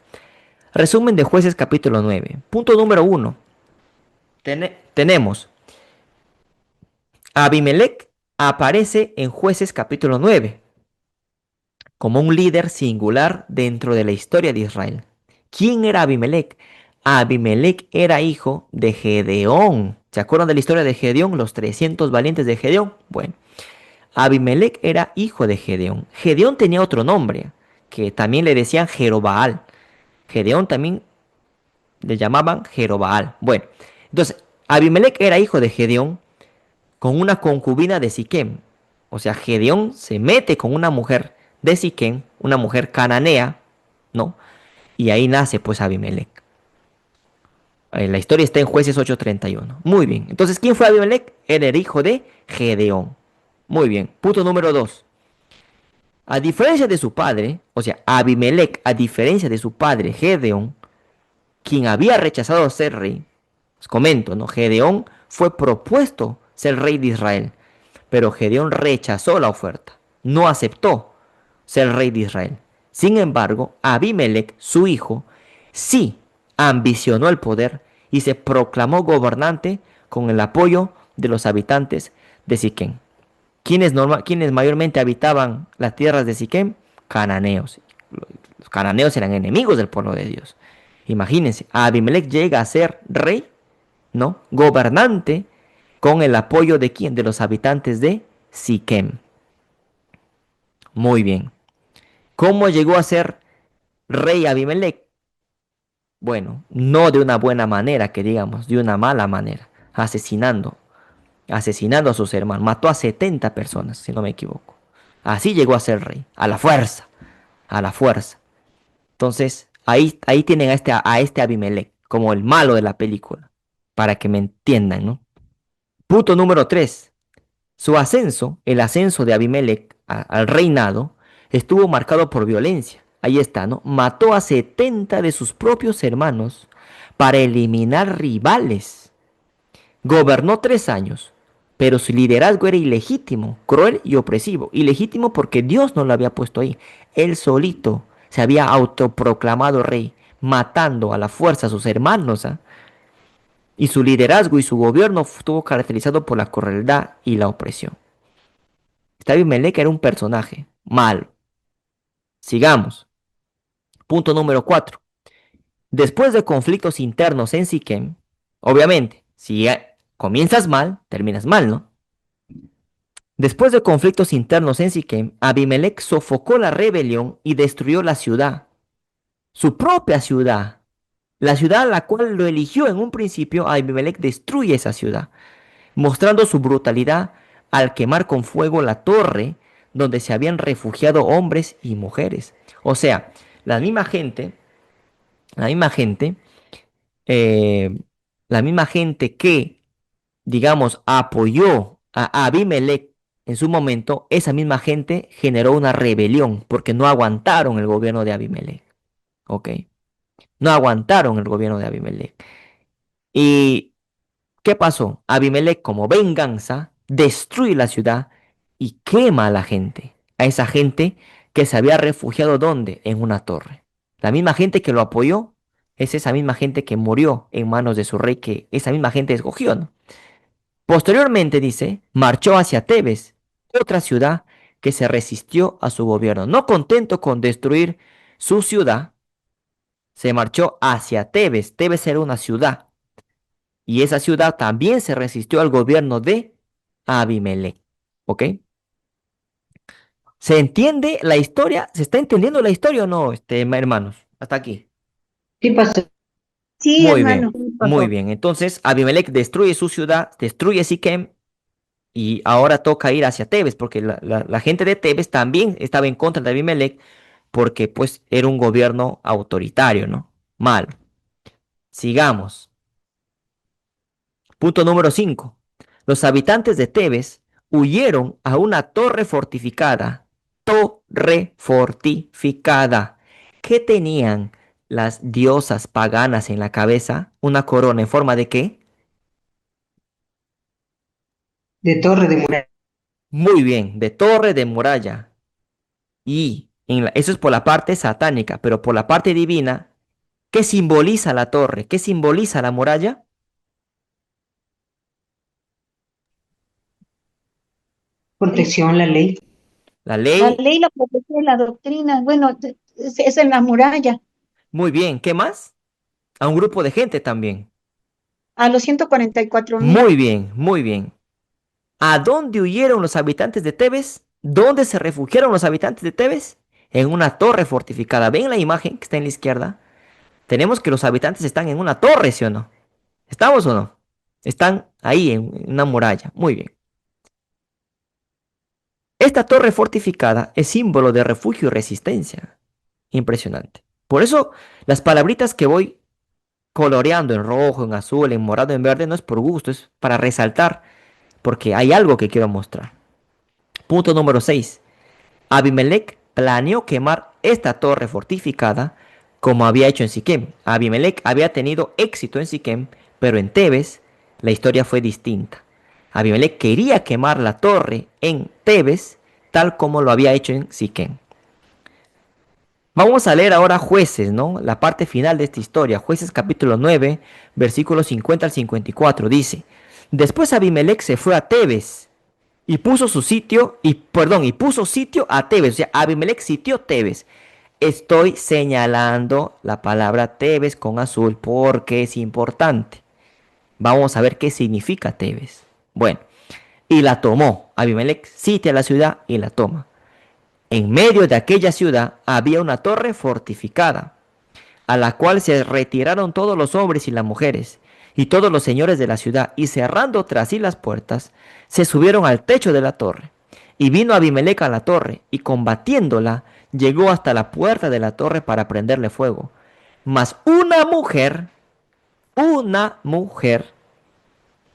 Resumen de Jueces capítulo 9. Punto número 1. Tenemos Abimelech aparece en Jueces capítulo 9 como un líder singular dentro de la historia de Israel. ¿Quién era Abimelech? Abimelech era hijo de Gedeón. ¿Se acuerdan de la historia de Gedeón? Los 300 valientes de Gedeón. Bueno, Abimelech era hijo de Gedeón. Gedeón tenía otro nombre, que también le decían Jerobaal. Gedeón también le llamaban Jerobaal. Bueno, entonces, Abimelech era hijo de Gedeón con una concubina de Siquem. O sea, Gedeón se mete con una mujer de Siquem, una mujer cananea, ¿no? Y ahí nace pues Abimelech. La historia está en Jueces 8:31. Muy bien. Entonces, ¿quién fue Abimelech? Era el hijo de Gedeón. Muy bien. Punto número 2. A diferencia de su padre, o sea, Abimelech, a diferencia de su padre Gedeón, quien había rechazado ser rey, os comento, ¿no? Gedeón fue propuesto ser rey de Israel, pero Gedeón rechazó la oferta, no aceptó ser rey de Israel. Sin embargo, Abimelech, su hijo, sí ambicionó el poder y se proclamó gobernante con el apoyo de los habitantes de Siquem. ¿Quiénes mayormente habitaban las tierras de Siquem? Cananeos. Los cananeos eran enemigos del pueblo de Dios. Imagínense, Abimelech llega a ser rey, ¿no? Gobernante con el apoyo de quién? De los habitantes de Siquem. Muy bien. ¿Cómo llegó a ser rey Abimelech? Bueno, no de una buena manera, que digamos, de una mala manera, asesinando a sus hermanos. Mató a 70 personas, si no me equivoco. Así llegó a ser rey, a la fuerza, a la fuerza. Entonces, ahí tienen a este Abimelech, como el malo de la película, para que me entiendan, ¿no? Punto número 3. Su ascenso, el ascenso de Abimelech al reinado, estuvo marcado por violencia. Ahí está, ¿no? Mató a 70 de sus propios hermanos para eliminar rivales. Gobernó 3 años, pero su liderazgo era ilegítimo, cruel y opresivo. Ilegítimo porque Dios no lo había puesto ahí. Él solito se había autoproclamado rey, matando a la fuerza a sus hermanos. ¿Ah? Y su liderazgo y su gobierno estuvo caracterizado por la crueldad y la opresión. Este Abimelech era un personaje malo. Sigamos. Punto número 4. Después de conflictos internos en Siquem, obviamente, si comienzas mal, terminas mal, ¿no? Después de conflictos internos en Siquem, Abimelech sofocó la rebelión y destruyó la ciudad, su propia ciudad. La ciudad a la cual lo eligió en un principio, Abimelech destruye esa ciudad, mostrando su brutalidad al quemar con fuego la torre donde se habían refugiado hombres y mujeres. O sea, la misma gente, la misma gente, eh, la misma gente que, digamos, apoyó a Abimelech en su momento, esa misma gente generó una rebelión porque no aguantaron el gobierno de Abimelech. ¿Ok? No aguantaron el gobierno de Abimelech. ¿Y qué pasó? Abimelech, como venganza, destruye la ciudad y quema a la gente. A esa gente que se había refugiado ¿dónde? En una torre. La misma gente que lo apoyó es esa misma gente que murió en manos de su rey, que esa misma gente escogió, ¿no? Posteriormente, dice, marchó hacia Tebes, otra ciudad que se resistió a su gobierno. No contento con destruir su ciudad, se marchó hacia Tebes. Tebes era una ciudad. Y esa ciudad también se resistió al gobierno de Abimelech. ¿Ok? ¿Se entiende la historia? ¿Se está entendiendo la historia o no, hermanos? Hasta aquí. ¿Qué pasó? Sí, Muy bien, hermano. muy Pasó. bien. Entonces, Abimelech destruye su ciudad, destruye Siquem y ahora toca ir hacia Tebes, porque la gente de Tebes también estaba en contra de Abimelech, porque pues era un gobierno autoritario, ¿no? Mal. Sigamos. Punto número 5. Los habitantes de Tebes huyeron a una torre fortificada. Torre fortificada. ¿Qué tenían las diosas paganas en la cabeza? ¿Una corona en forma de qué? de torre de muralla. Muy bien, de torre de muralla. Y eso es por la parte satánica, pero por la parte divina, ¿qué simboliza la torre? ¿Qué simboliza la muralla? Protección, la ley. La La ley. ley, la protección, la doctrina, bueno, es en la muralla, Muy bien, ¿qué más? A un grupo de gente también. a los 144.000, Muy bien, muy bien. ¿A dónde huyeron los habitantes de Tebes? ¿Dónde se refugiaron los habitantes de Tebes? En una torre fortificada. ¿Ven la imagen que está en la izquierda? Tenemos que los habitantes están en una torre, ¿sí o no? ¿Estamos o no? Están ahí en una muralla. Muy bien. Esta torre fortificada es símbolo de refugio y resistencia. Impresionante. Por eso las palabritas que voy coloreando en rojo, en azul, en morado, en verde, no es por gusto, es para resaltar, porque hay algo que quiero mostrar. Punto número 6. Abimelech planeó quemar esta torre fortificada como había hecho en Siquem. Abimelech había tenido éxito en Siquem, pero en Tebes la historia fue distinta. Abimelech quería quemar la torre en Tebes tal como lo había hecho en Siquem. Vamos a leer ahora Jueces, ¿no? La parte final de esta historia. Jueces capítulo 9, versículos 50 al 54. Dice, después Abimelech se fue a Tebes y puso su sitio, y puso sitio a Tebes. O sea, Abimelech sitió Tebes. Estoy señalando la palabra Tebes con azul porque es importante. Vamos a ver qué significa Tebes. Bueno, y la tomó. Abimelech sitia la ciudad y la toma. En medio de aquella ciudad había una torre fortificada, a la cual se retiraron todos los hombres y las mujeres, y todos los señores de la ciudad, y cerrando tras sí las puertas, se subieron al techo de la torre. Y vino Abimelech a la torre, y combatiéndola, llegó hasta la puerta de la torre para prenderle fuego. Mas una mujer,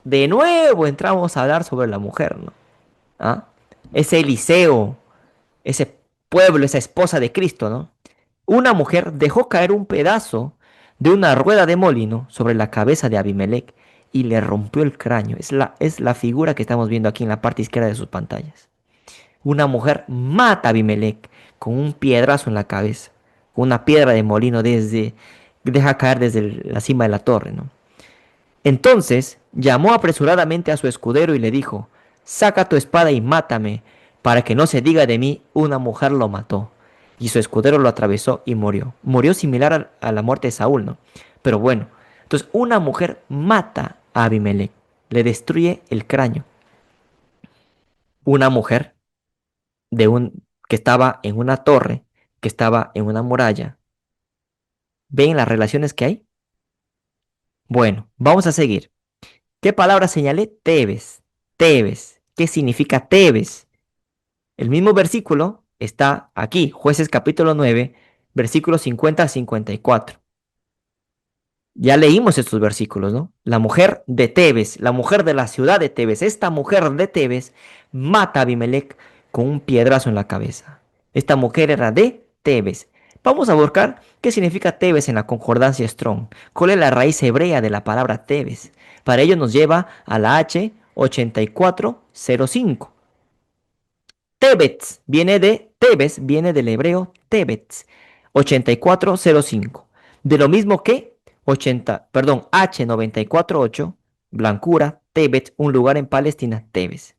de nuevo entramos a hablar sobre la mujer, ¿no? ¿Ah? Ese Eliseo, ese pueblo, esa esposa de Cristo, ¿no? Una mujer dejó caer un pedazo de una rueda de molino sobre la cabeza de Abimelech y le rompió el cráneo. Es la figura que estamos viendo aquí en la parte izquierda de sus pantallas. Una mujer mata a Abimelech con un piedrazo en la cabeza. Una piedra de molino deja caer desde la cima de la torre, ¿no? Entonces llamó apresuradamente a su escudero y le dijo, saca tu espada y mátame, para que no se diga de mí, una mujer lo mató. Y su escudero lo atravesó y murió. Murió similar a la muerte de Saúl, ¿no? Pero bueno, entonces una mujer mata a Abimelech, le destruye el cráneo. Una mujer que estaba en una torre, que estaba en una muralla. ¿Ven las relaciones que hay? Bueno, vamos a seguir. ¿Qué palabra señalé? Tebes. Tebes. ¿Qué significa Tebes? El mismo versículo está aquí, Jueces capítulo 9, versículos 50 a 54. Ya leímos estos versículos, ¿no? La mujer de Tebes, la mujer de la ciudad de Tebes, esta mujer de Tebes mata a Abimelech con un piedrazo en la cabeza. Esta mujer era de Tebes. Vamos a buscar qué significa Tebes en la concordancia Strong. ¿Cuál es la raíz hebrea de la palabra Tebes? Para ello nos lleva a la H 8405. Tebes viene del hebreo Tebets 8405. De lo mismo que H948, blancura, Tebet, un lugar en Palestina, Tebes.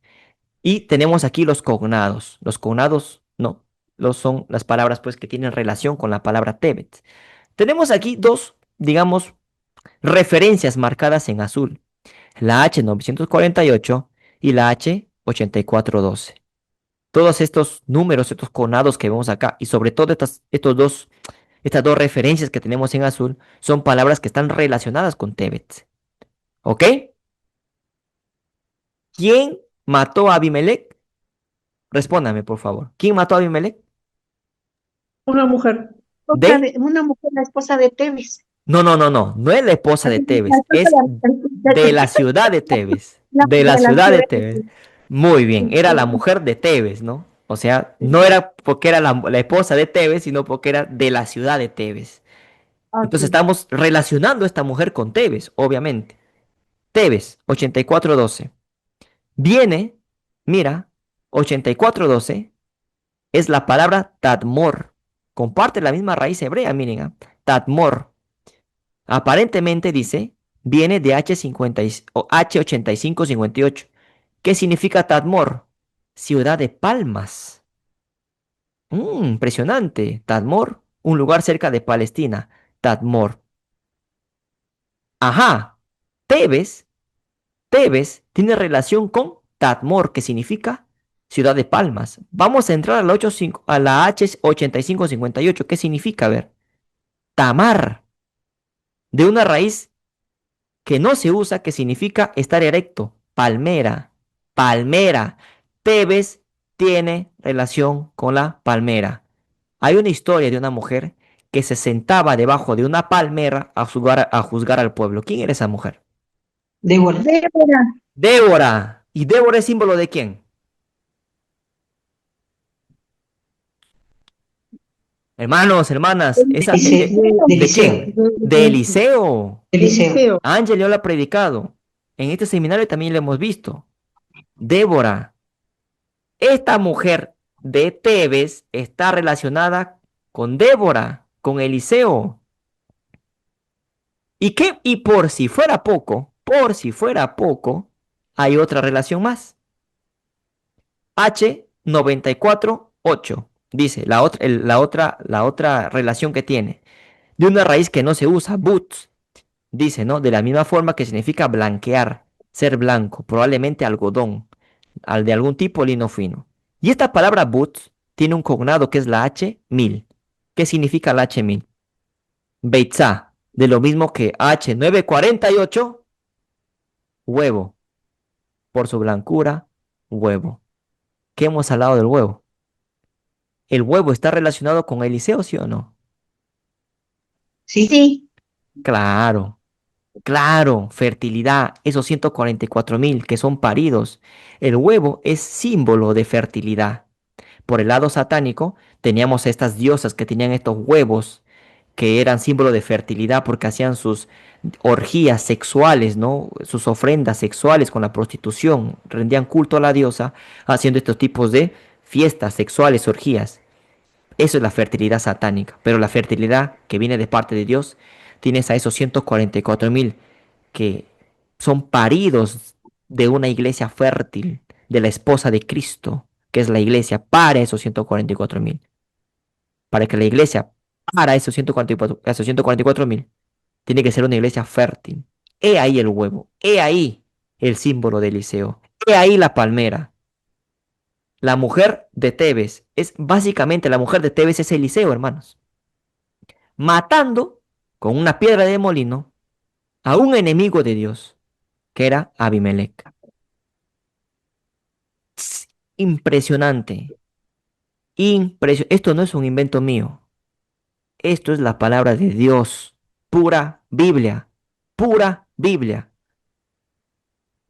Y tenemos aquí los cognados. Los cognados no, son las palabras pues que tienen relación con la palabra Tebet. Tenemos aquí dos, digamos, referencias marcadas en azul. La H948 y la H8412. Todos estos números, estos conados que vemos acá, y sobre todo estas dos referencias que tenemos en azul, son palabras que están relacionadas con Tebet. ¿Ok? ¿Quién mató a Abimelech? Respóndame, por favor. ¿Quién mató a Abimelech? Una mujer. ¿De? una mujer, la esposa de Tebes. No, no, no, no. No es la esposa de La Tebes, esposa es de la ciudad de Tebes. De la de la ciudad de ciudad. Tebes. Muy bien, era la mujer de Tebes, ¿no? O sea, no era porque era la esposa de Tebes, sino porque era de la ciudad de Tebes. Entonces Ok. estamos relacionando a esta mujer con Tebes, obviamente. Tebes, 8412. Viene, mira, 8412 es la palabra Tadmor. Comparte la misma raíz hebrea, miren, Tadmor. Aparentemente dice, viene de H50 o H8558. ¿Qué significa Tadmor? Ciudad de palmas. Impresionante. Tadmor, un lugar cerca de Palestina. Tadmor. Ajá. Tebes, Tebes tiene relación con Tadmor, que significa ciudad de palmas. Vamos a entrar a a la H8558. ¿Qué significa? A ver. Tamar, de una raíz que no se usa, que significa estar erecto. Palmera, palmera. Tebes tiene relación con la palmera. Hay una historia de una mujer que se sentaba debajo de una palmera a juzgar al pueblo. ¿Quién era esa mujer? Débora, Débora, Débora. ¿Y Débora es símbolo de quién? Hermanos, hermanas, Eliseo, de ¿de Eliseo, quién? De Eliseo. Eliseo. Eliseo. Ángel ya lo ha predicado. En este seminario también lo hemos visto. Débora. Esta mujer de Tebes está relacionada con Débora, con Eliseo. ¿Y qué? Y por si fuera poco, hay otra relación más. H94.8. Dice la otra relación que tiene. De una raíz que no se usa, boots. Dice, ¿no? De la misma forma que significa blanquear, ser blanco, probablemente algodón, al de algún tipo lino fino. Y esta palabra boots tiene un cognado que es la H1000. ¿Qué significa la H1000? Beitzá, de lo mismo que H948, huevo, por su blancura, huevo. ¿Qué hemos hablado del huevo? ¿El huevo está relacionado con Eliseo, sí o no? Sí, sí, Claro. Claro, fertilidad, esos 144.000 que son paridos. El huevo es símbolo de fertilidad. Por el lado satánico, teníamos estas diosas que tenían estos huevos que eran símbolo de fertilidad porque hacían sus orgías sexuales, ¿no? Sus ofrendas sexuales con la prostitución, rendían culto a la diosa haciendo estos tipos de fiestas sexuales, orgías. Eso es la fertilidad satánica, pero la fertilidad que viene de parte de Dios, tienes a esos 144.000 que son paridos de una iglesia fértil, de la esposa de Cristo, que es la iglesia, para esos 144.000. Para que la iglesia, para esos 144.000, tiene que ser una iglesia fértil. He ahí el huevo, he ahí el símbolo de Eliseo, he ahí la palmera. La mujer de Tebes es básicamente la mujer de Tebes es Eliseo, hermanos, matando con una piedra de molino a un enemigo de Dios, que era Abimelech. Impresionante. Esto no es un invento mío. Esto es la palabra de Dios. Pura Biblia. Pura Biblia.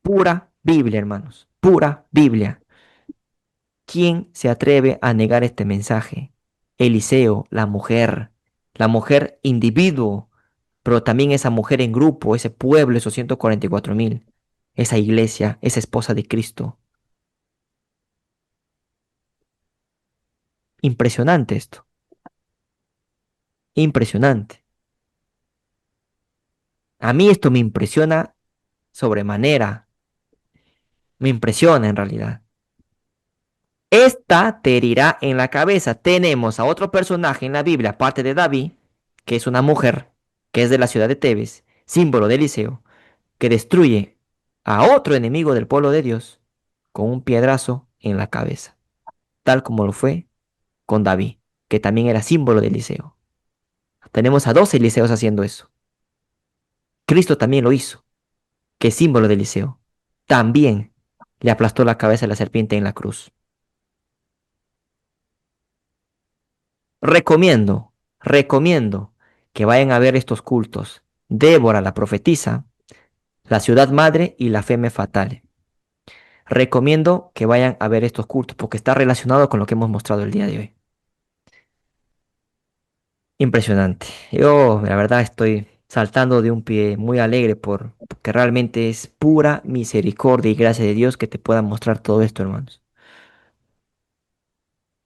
Pura Biblia, hermanos. Pura Biblia. ¿Quién se atreve a negar este mensaje? Eliseo, la mujer individuo, pero también esa mujer en grupo, ese pueblo, esos 144.000, esa iglesia, esa esposa de Cristo. Impresionante esto. Impresionante. A mí esto me impresiona sobremanera. Me impresiona en realidad. Esta te herirá en la cabeza. Tenemos a otro personaje en la Biblia, aparte de David, que es una mujer, que es de la ciudad de Tebes, símbolo de Eliseo, que destruye a otro enemigo del pueblo de Dios con un piedrazo en la cabeza, tal como lo fue con David, que también era símbolo de Eliseo. Tenemos a dos Eliseos haciendo eso. Cristo también lo hizo, que es símbolo de Eliseo. También le aplastó la cabeza a la serpiente en la cruz. Recomiendo que vayan a ver estos cultos. Débora, la profetisa, la ciudad madre y la feme fatale. Recomiendo que vayan a ver estos cultos porque está relacionado con lo que hemos mostrado el día de hoy. Impresionante. Yo, la verdad, estoy saltando de un pie, muy alegre porque realmente es pura misericordia y gracia de Dios que te pueda mostrar todo esto, hermanos.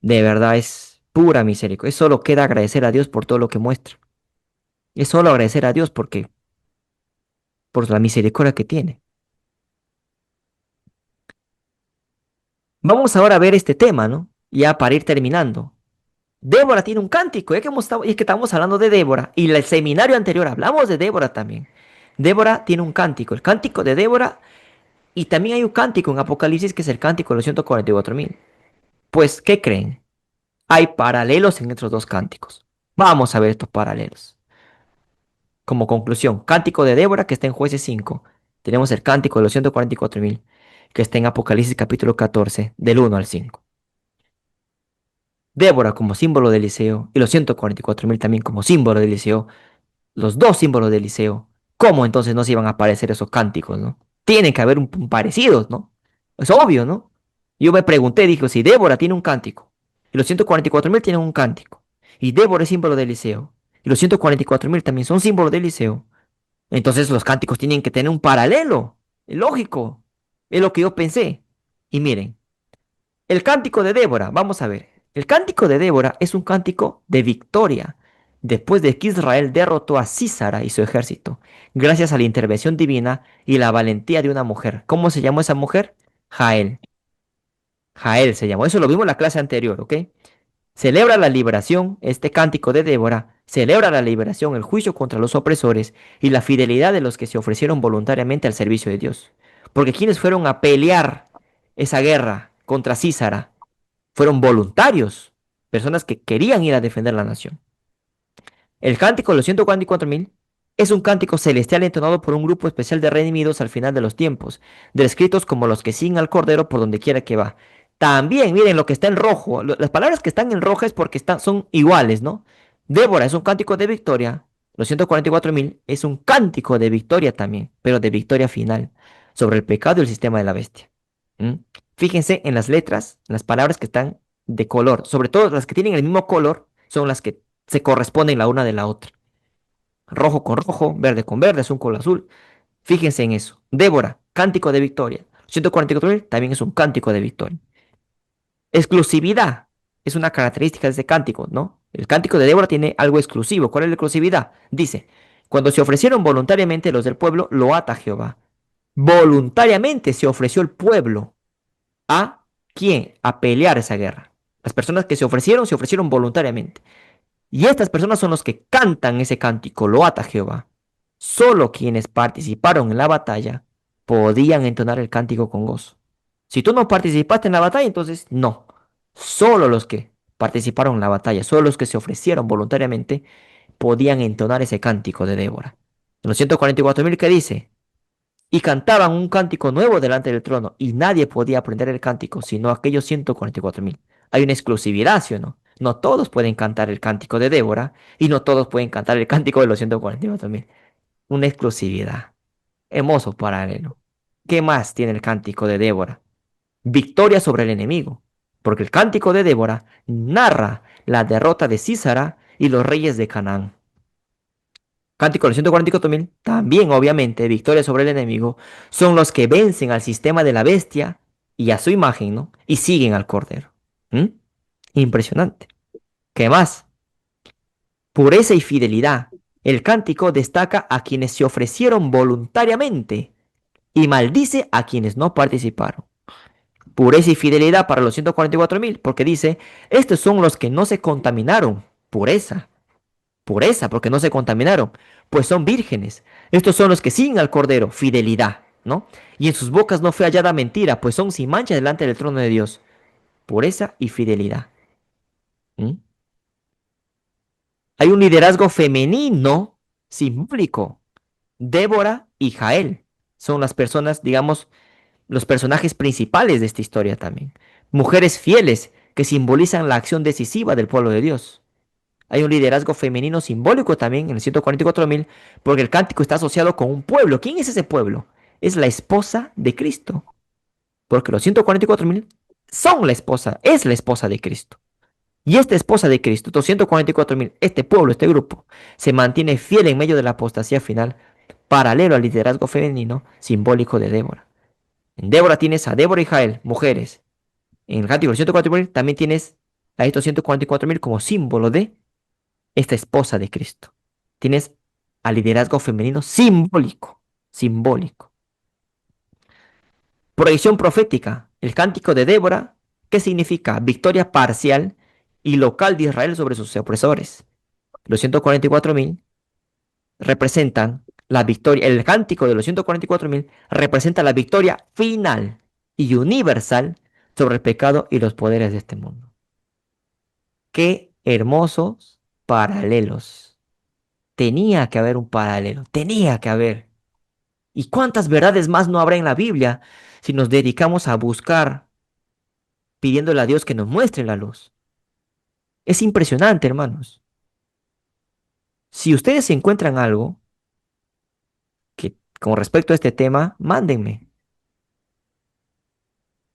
De verdad es pura misericordia. Es solo queda agradecer a Dios por todo lo que muestra. Es solo agradecer a Dios por la misericordia que tiene. Vamos ahora a ver este tema, ¿no? Ya para ir terminando. Débora tiene un cántico, y es que estamos hablando de Débora, y el seminario anterior hablamos de Débora también. Débora tiene un cántico, el cántico de Débora, y también hay un cántico en Apocalipsis que es el cántico de los 144,000. Pues, ¿qué creen? Hay paralelos en estos dos cánticos. Vamos a ver estos paralelos. Como conclusión, cántico de Débora que está en Jueces 5. Tenemos el cántico de los 144,000 que está en Apocalipsis capítulo 14, del 1 al 5. Débora como símbolo de Eliseo y los 144,000 también como símbolo de Eliseo, los dos símbolos de Eliseo. ¿Cómo entonces no se iban a aparecer esos cánticos, no? Tienen que haber un parecidos, ¿no? Es obvio, ¿no? Yo me pregunté, dijo, si Débora tiene un cántico y los 144,000 tienen un cántico y Débora es símbolo de Eliseo y los 144,000 también son símbolos de Eliseo, entonces los cánticos tienen que tener un paralelo. Es lógico. Es lo que yo pensé. Y miren, el cántico de Débora, vamos a ver. El cántico de Débora es un cántico de victoria, después de que Israel derrotó a Císara y su ejército, gracias a la intervención divina y la valentía de una mujer. ¿Cómo se llamó esa mujer? Jael. Jael se llamó. Eso lo vimos en la clase anterior, ¿ok? Celebra la liberación, este cántico de Débora, celebra la liberación, el juicio contra los opresores y la fidelidad de los que se ofrecieron voluntariamente al servicio de Dios. Porque quienes fueron a pelear esa guerra contra Císara fueron voluntarios, personas que querían ir a defender la nación. El cántico de los 144,000 es un cántico celestial entonado por un grupo especial de redimidos al final de los tiempos, descritos como los que siguen al Cordero por donde quiera que va. También, miren lo que está en rojo. Las palabras que están en rojo es porque son iguales, ¿no? Débora es un cántico de victoria. Los 144,000 es un cántico de victoria también, pero de victoria final, sobre el pecado y el sistema de la bestia. ¿Mm? Fíjense en las letras, en las palabras que están de color. Sobre todo las que tienen el mismo color son las que se corresponden la una de la otra. Rojo con rojo, verde con verde, azul con azul. Fíjense en eso. Débora, cántico de victoria. 144,000 también es un cántico de victoria. Exclusividad es una característica de este cántico, ¿no? El cántico de Débora tiene algo exclusivo. ¿Cuál es la exclusividad? Dice, cuando se ofrecieron voluntariamente los del pueblo, lo ata Jehová. Voluntariamente se ofreció el pueblo. ¿A quién? A pelear esa guerra. Las personas que se ofrecieron voluntariamente. Y estas personas son los que cantan ese cántico, lo ata Jehová. Solo quienes participaron en la batalla podían entonar el cántico con gozo. Si tú no participaste en la batalla, entonces no. Solo los que participaron en la batalla, solo los que se ofrecieron voluntariamente, podían entonar ese cántico de Débora. En los 144,000 que dice, y cantaban un cántico nuevo delante del trono, y nadie podía aprender el cántico, sino aquellos 144,000. Hay una exclusividad, ¿sí o no? No todos pueden cantar el cántico de Débora, y no todos pueden cantar el cántico de los 144,000. Una exclusividad. Hermoso paralelo. ¿Qué más tiene el cántico de Débora? Victoria sobre el enemigo, porque el cántico de Débora narra la derrota de Císara y los reyes de Canaán. Cántico de los 144,000, también obviamente victoria sobre el enemigo, son los que vencen al sistema de la bestia y a su imagen, ¿no? Y siguen al Cordero. ¿Mm? Impresionante. ¿Qué más? Pureza y fidelidad. El cántico destaca a quienes se ofrecieron voluntariamente y maldice a quienes no participaron. Pureza y fidelidad para los 144,000, porque dice, estos son los que no se contaminaron. Pureza. Pureza, porque no se contaminaron, pues son vírgenes. Estos son los que siguen al Cordero, fidelidad, ¿no? Y en sus bocas no fue hallada mentira, pues son sin mancha delante del trono de Dios. Pureza y fidelidad. ¿Mm? Hay un liderazgo femenino simbólico. Débora y Jael son las personas, digamos, los personajes principales de esta historia también. Mujeres fieles que simbolizan la acción decisiva del pueblo de Dios. Hay un liderazgo femenino simbólico también en el 144,000, porque el cántico está asociado con un pueblo. ¿Quién es ese pueblo? Es la esposa de Cristo, porque los 144,000 son la esposa, es la esposa de Cristo. Y esta esposa de Cristo, 244.000, este pueblo, este grupo, se mantiene fiel en medio de la apostasía final, paralelo al liderazgo femenino simbólico de Débora. En Débora tienes a Débora y Jael, mujeres. En el cántico de los 144.000 también tienes a estos 144.000 como símbolo de esta esposa de Cristo. Tienes al liderazgo femenino simbólico, simbólico. Proyección profética, el cántico de Débora, ¿qué significa? Victoria parcial y local de Israel sobre sus opresores. Los 144.000 representan la victoria, el cántico de los 144.000 representa la victoria final y universal sobre el pecado y los poderes de este mundo. Qué hermosos paralelos. Tenía que haber un paralelo, tenía que haber. ¿Y cuántas verdades más no habrá en la Biblia si nos dedicamos a buscar, pidiéndole a Dios que nos muestre la luz? Es impresionante, hermanos. Si ustedes encuentran algo que con respecto a este tema, mándenme,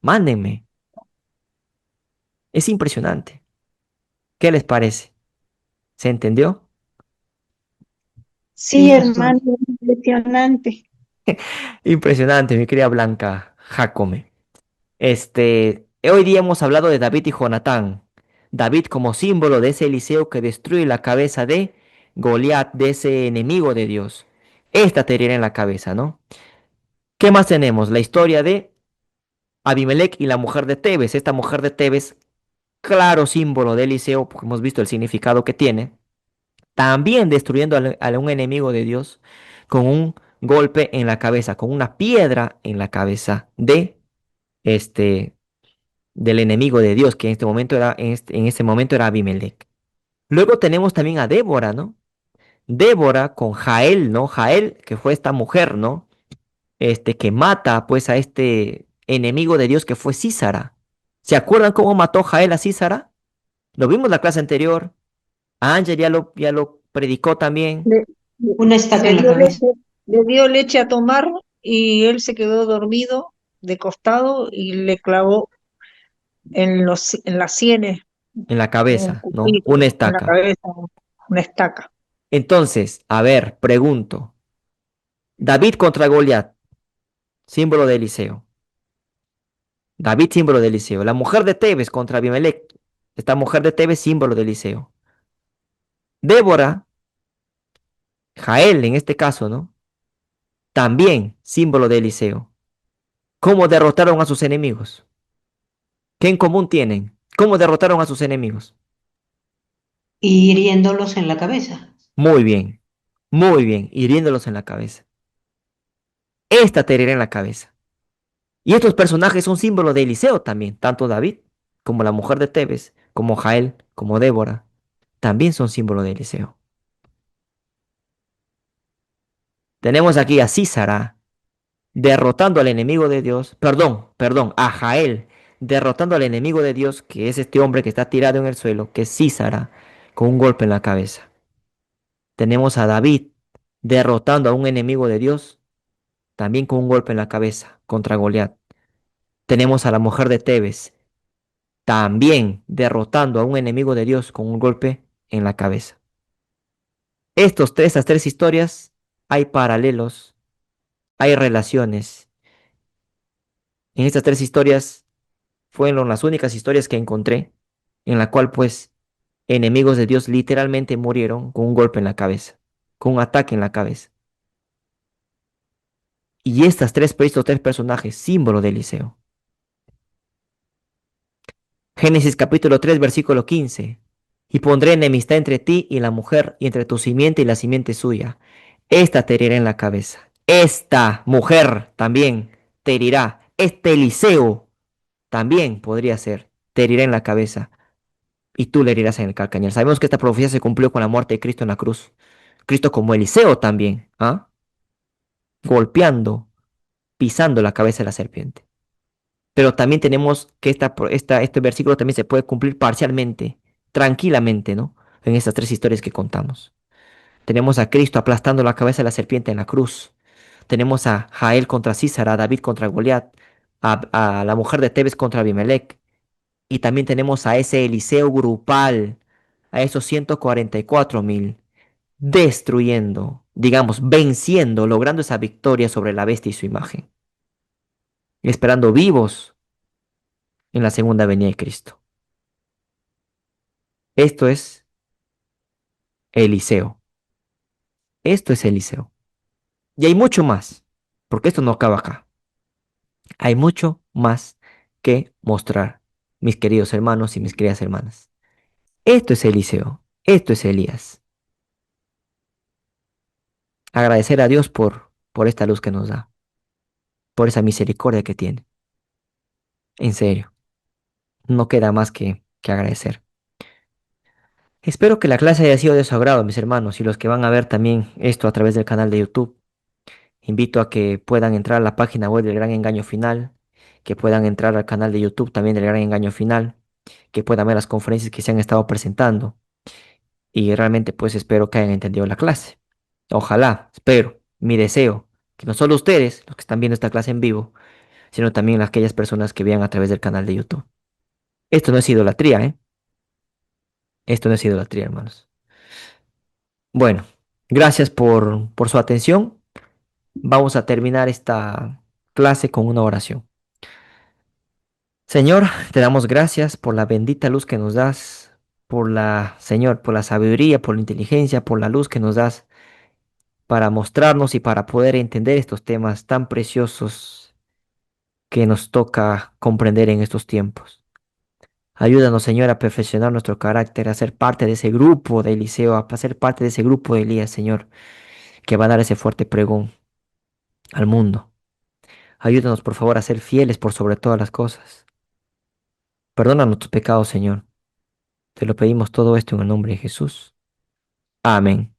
mándenme. Es impresionante. ¿Qué les parece? ¿Se entendió? Sí, Sí, pastor. hermano, impresionante. Impresionante, mi querida Blanca Jacome. Hoy día hemos hablado de David y Jonatán. David como símbolo de ese Eliseo que destruye la cabeza de Goliat, de ese enemigo de Dios. Esta te herirá en la cabeza, ¿no? ¿Qué más tenemos? La historia de Abimelech y la mujer de Tebes. Esta mujer de Tebes, claro símbolo de Eliseo, porque hemos visto el significado que tiene. También destruyendo a un enemigo de Dios con un golpe en la cabeza, con una piedra en la cabeza de este del enemigo de Dios, que en este momento era, en este momento era Abimelech. Luego tenemos también a Débora, ¿no? Débora con Jael, ¿no? Jael, que fue esta mujer, ¿no? Que mata pues a este enemigo de Dios que fue Sísara. ¿Se acuerdan cómo mató Jael a Sísara? Lo vimos en la clase anterior. Ángel ya lo predicó también Le, Una estaca le en la dio cabeza. le dio leche a tomar y él se quedó dormido de costado y le clavó en las sienes en la un cabeza, ¿no? cuchillo, Una en la estaca. cabeza, una estaca. Entonces, a ver, pregunto. David contra Goliat, símbolo de Eliseo. David, símbolo de Eliseo. La mujer de Tebes contra Abimelech. Esta mujer de Tebes, símbolo de Eliseo. Débora, Jael en este caso, ¿no? También símbolo de Eliseo. ¿Cómo derrotaron a sus enemigos? ¿Qué en común tienen? ¿Cómo derrotaron a sus enemigos? Hiriéndolos en la cabeza. Muy bien, hiriéndolos en la cabeza. Esta te herirá en la cabeza. Y estos personajes son símbolo de Eliseo también, tanto David como la mujer de Tebes, como Jael, como Débora, también son símbolo de Eliseo. Tenemos aquí a Sísara derrotando al enemigo de Dios, perdón, a Jael derrotando al enemigo de Dios, que es este hombre que está tirado en el suelo, que es Sísara, con un golpe en la cabeza. Tenemos a David derrotando a un enemigo de Dios, también con un golpe en la cabeza, contra Goliat. Tenemos a la mujer de Tebes, también derrotando a un enemigo de Dios con un golpe en la cabeza. Estas tres historias, hay paralelos, hay relaciones. En estas tres historias fueron las únicas historias que encontré en la cual pues enemigos de Dios literalmente murieron con un golpe en la cabeza, con un ataque en la cabeza. Y estos tres personajes, símbolo de Eliseo. Génesis capítulo 3, versículo 15. Y pondré enemistad entre ti y la mujer, y entre tu simiente y la simiente suya. Esta te herirá en la cabeza. Esta mujer también te herirá. Este Eliseo también podría ser. Te herirá en la cabeza. Y tú le herirás en el calcañar. Sabemos que esta profecía se cumplió con la muerte de Cristo en la cruz. Cristo como Eliseo también, ¿ah? Golpeando, pisando la cabeza de la serpiente. Pero también tenemos que este versículo también se puede cumplir parcialmente, tranquilamente, ¿no? En estas tres historias que contamos. Tenemos a Cristo aplastando la cabeza de la serpiente en la cruz. Tenemos a Jael contra Císara, a David contra Goliat, a la mujer de Tebes contra Abimelech. Y también tenemos a ese Eliseo grupal, a esos 144,000, destruyendo, digamos, venciendo, logrando esa victoria sobre la bestia y su imagen, esperando vivos en la segunda venida de Cristo. Esto es Eliseo. Esto es Eliseo. Y hay mucho más, porque esto no acaba acá. Hay mucho más que mostrar, mis queridos hermanos y mis queridas hermanas. Esto es Eliseo. Esto es Elías. Agradecer a Dios por esta luz que nos da, por esa misericordia que tiene. En serio, no queda más que agradecer. Espero que la clase haya sido de su agrado, mis hermanos, y los que van a ver también esto a través del canal de YouTube. Invito a que puedan entrar a la página web del Gran Engaño Final, que puedan entrar al canal de YouTube también del Gran Engaño Final, que puedan ver las conferencias que se han estado presentando. Y realmente pues espero que hayan entendido la clase. Ojalá, espero, mi deseo, que no solo ustedes, los que están viendo esta clase en vivo, sino también aquellas personas que vean a través del canal de YouTube. Esto no es idolatría, ¿eh? Esto no es idolatría, hermanos. Bueno, gracias por su atención. Vamos a terminar esta clase con una oración. Señor, te damos gracias por la bendita luz que nos das, Señor, por la sabiduría, por la inteligencia, por la luz que nos das para mostrarnos y para poder entender estos temas tan preciosos que nos toca comprender en estos tiempos. Ayúdanos, Señor, a perfeccionar nuestro carácter, a ser parte de ese grupo de Eliseo, a ser parte de ese grupo de Elías, Señor, que va a dar ese fuerte pregón al mundo. Ayúdanos, por favor, a ser fieles por sobre todas las cosas. Perdona nuestros pecados, Señor. Te lo pedimos todo esto en el nombre de Jesús. Amén.